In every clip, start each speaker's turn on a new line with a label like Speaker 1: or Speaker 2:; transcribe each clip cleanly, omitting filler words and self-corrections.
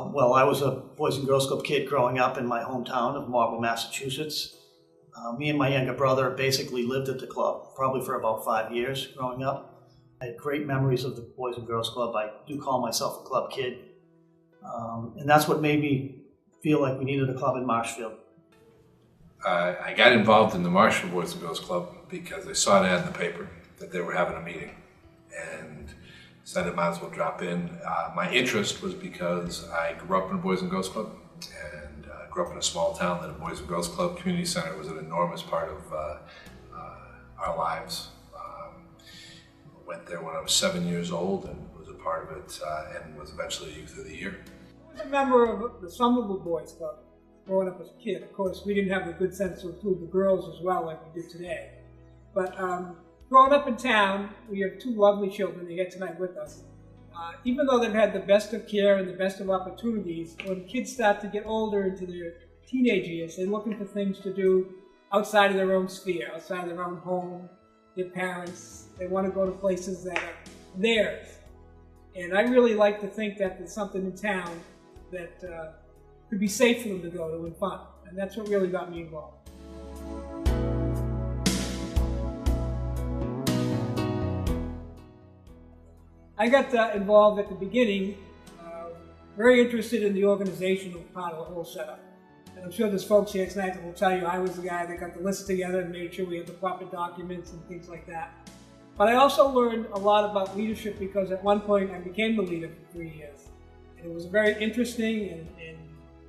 Speaker 1: Well, I was a Boys and Girls Club kid growing up in my hometown of Marlborough, Massachusetts. Me and my younger brother basically lived at the club, probably for about 5 years growing up. I had great memories of the Boys and Girls Club. I do call myself a club kid. And that's what made me feel like we needed a club in Marshfield.
Speaker 2: I got involved in the Marshfield Boys and Girls Club because I saw an ad in the paper that they were having a meeting, and said I might as well drop in. My interest was because I grew up in a Boys and Girls Club, and grew up in a small town that a Boys and Girls Club community center was an enormous part of our lives. Went there when I was 7 years old and was a part of it, and was eventually Youth of the Year.
Speaker 3: I was a member of the Somerville Boys Club growing up as a kid. Of course, we didn't have the good sense to include the girls as well like we do today. But growing up in town, we have two lovely children here tonight with us. Even though they've had the best of care and the best of opportunities, when kids start to get older into their teenage years, they're looking for things to do outside of their own sphere, outside of their own home, their parents. They want to go to places that are theirs. And I really like to think that there's something in town that could be safe for them to go to and fun. And that's what really got me involved. I got involved at the beginning, very interested in the organizational part of the whole setup. And I'm sure there's folks here tonight that will tell you I was the guy that got the list together and made sure we had the proper documents and things like that. But I also learned a lot about leadership because at one point I became the leader for 3 years. And it was a very interesting and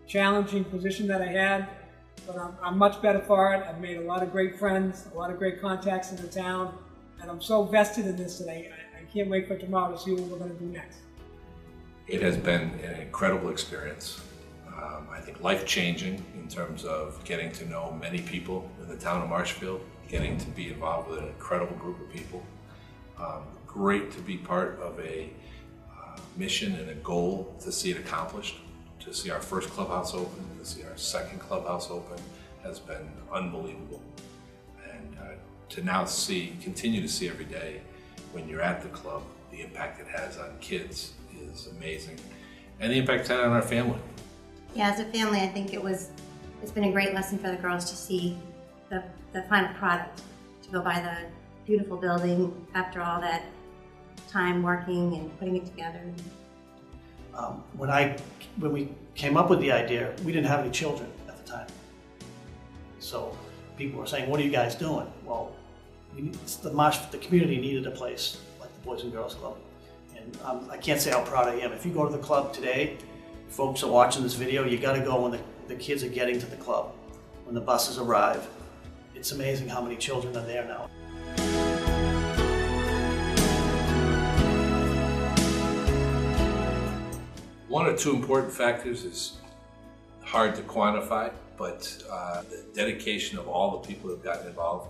Speaker 3: challenging position that I had, but I'm much better for it. I've made a lot of great friends, a lot of great contacts in the town, and I'm so vested in this that I can't wait for tomorrow to see what we're going to do next.
Speaker 2: It has been an incredible experience. I think life-changing in terms of getting to know many people in the town of Marshfield, getting to be involved with an incredible group of people. Great to be part of a mission and a goal to see it accomplished, to see our first clubhouse open, to see our second clubhouse open has been unbelievable. And to now continue to see every day when you're at the club, the impact it has on kids is amazing. And the impact it had on our family.
Speaker 4: Yeah, as a family, I think it's been a great lesson for the girls to see the final product, to go by the beautiful building after all that time working and putting it together.
Speaker 1: When we came up with the idea, we didn't have any children at the time. So people were saying, what are you guys doing? Well, the community needed a place like the Boys and Girls Club. And I can't say how proud I am. If you go to the club today, folks are watching this video, you got to go when the kids are getting to the club, when the buses arrive. It's amazing how many children are there now.
Speaker 2: One or two important factors is hard to quantify, but the dedication of all the people who have gotten involved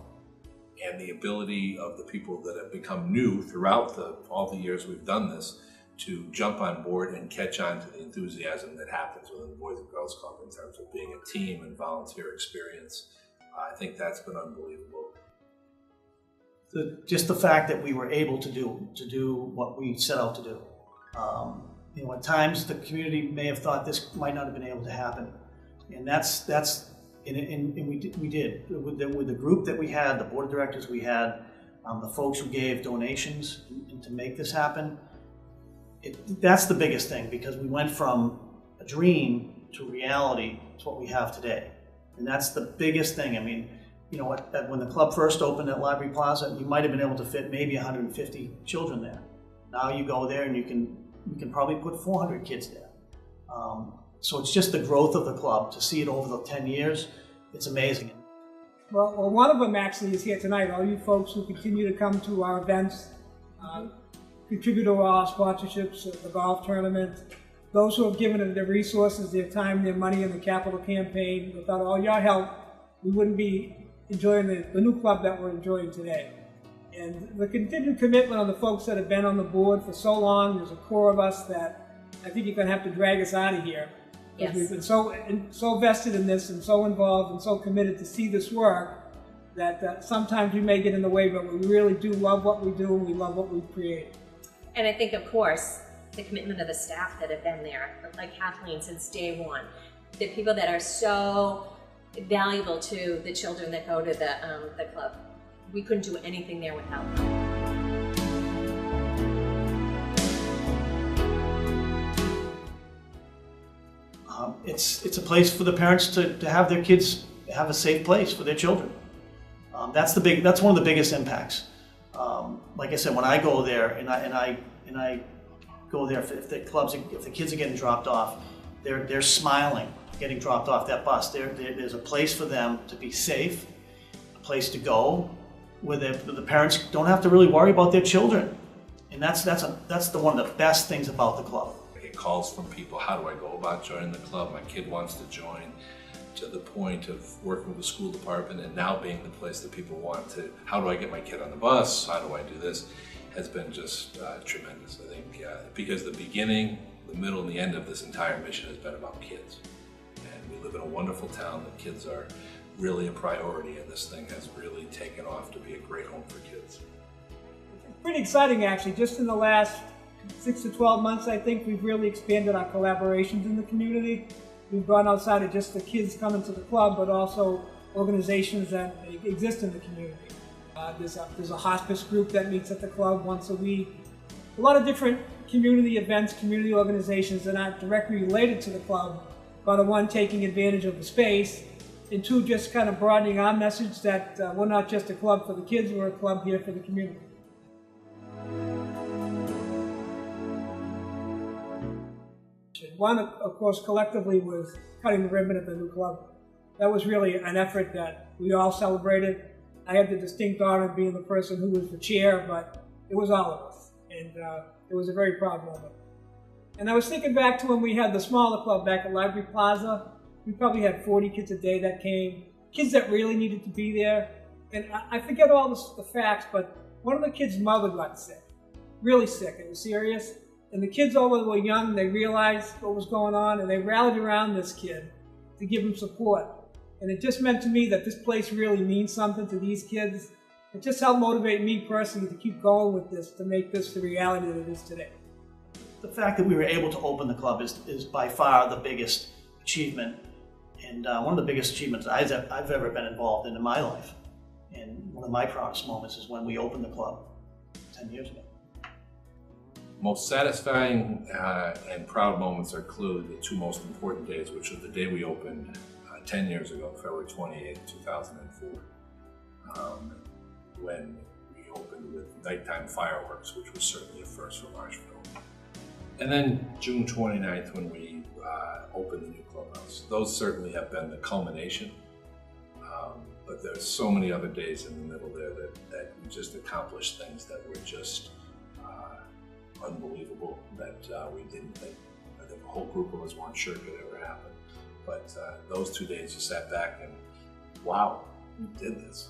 Speaker 2: and the ability of the people that have become new throughout all the years we've done this to jump on board and catch on to the enthusiasm that happens within the Boys and Girls Club in terms of being a team and volunteer experience. I think that's been unbelievable.
Speaker 1: Just the fact that we were able to do what we set out to do. At times the community may have thought this might not have been able to happen, and we did. With the group that we had, the board of directors we had, the folks who gave donations and to make this happen. That's the biggest thing, because we went from a dream to reality to what we have today. And that's the biggest thing. I mean, when the club first opened at Library Plaza, you might have been able to fit maybe 150 children there. Now you go there and you can probably put 400 kids there. So it's just the growth of the club. To see it over the 10 years, it's amazing.
Speaker 3: Well, one of them actually is here tonight. All you folks who continue to come to our events, contribute to our sponsorships, the golf tournament, those who have given their resources, their time, their money in the capital campaign. Without all your help, we wouldn't be enjoying the new club that we're enjoying today. And the continued commitment of the folks that have been on the board for so long, there's a core of us that I think you're going to have to drag us out of here.
Speaker 4: Yes.
Speaker 3: We've been so vested in this and so involved and so committed to see this work that sometimes we may get in the way, but we really do love what we do and we love what we've created.
Speaker 5: And I think, of course, the commitment of the staff that have been there, like Kathleen, since day one. The people that are so valuable to the children that go to the club. We couldn't do anything there without them.
Speaker 1: It's a place for the parents to have their kids have a safe place for their children. That's one of the biggest impacts. Like I said, when I go there and I go there, if the kids are getting dropped off, they're smiling getting dropped off that bus. There's a place for them to be safe, a place to go, where the parents don't have to really worry about their children, and that's one of the best things about the club.
Speaker 2: I get calls from people, how do I go about joining the club? My kid wants to join, to the point of working with the school department and now being the place that people want to, how do I get my kid on the bus? How do I do this? Has been just tremendous, I think, because the beginning, the middle, and the end of this entire mission has been about kids. And we live in a wonderful town. The kids are really a priority, and this thing has really taken off to be a great home for kids.
Speaker 3: It's pretty exciting, actually. Just in the last 6 to 12 months, I think we've really expanded our collaborations in the community. We've gone outside of just the kids coming to the club, but also organizations that exist in the community. There's a hospice group that meets at the club once a week. A lot of different community events, community organizations that aren't directly related to the club, but are one, taking advantage of the space, and two, just kind of broadening our message that we're not just a club for the kids, we're a club here for the community. One, of course, collectively was cutting the ribbon at the new club. That was really an effort that we all celebrated. I had the distinct honor of being the person who was the chair, but it was all of us, and it was a very proud moment. And I was thinking back to when we had the smaller club back at Library Plaza. We probably had 40 kids a day that came, kids that really needed to be there. And I forget all the facts, but one of the kids' mother got sick, really sick. It was serious. And the kids, although they were young, they realized what was going on, and they rallied around this kid to give him support. And it just meant to me that this place really means something to these kids. It just helped motivate me personally to keep going with this, to make this the reality that it is today.
Speaker 1: The fact that we were able to open the club is by far the biggest achievement, and one of the biggest achievements I've ever been involved in my life. And one of my proudest moments is when we opened the club 10 years ago.
Speaker 2: Most satisfying and proud moments are clearly the two most important days, which are the day we opened 10 years ago, February 28, 2004, when we opened with nighttime fireworks, which was certainly a first for Marshfield. And then June 29th, when we opened the new clubhouse. Those certainly have been the culmination, but there's so many other days in the middle there that we just accomplished things that were just unbelievable, that we didn't think, I think a whole group of us weren't sure could ever happen. But those 2 days you sat back and, wow, we did this.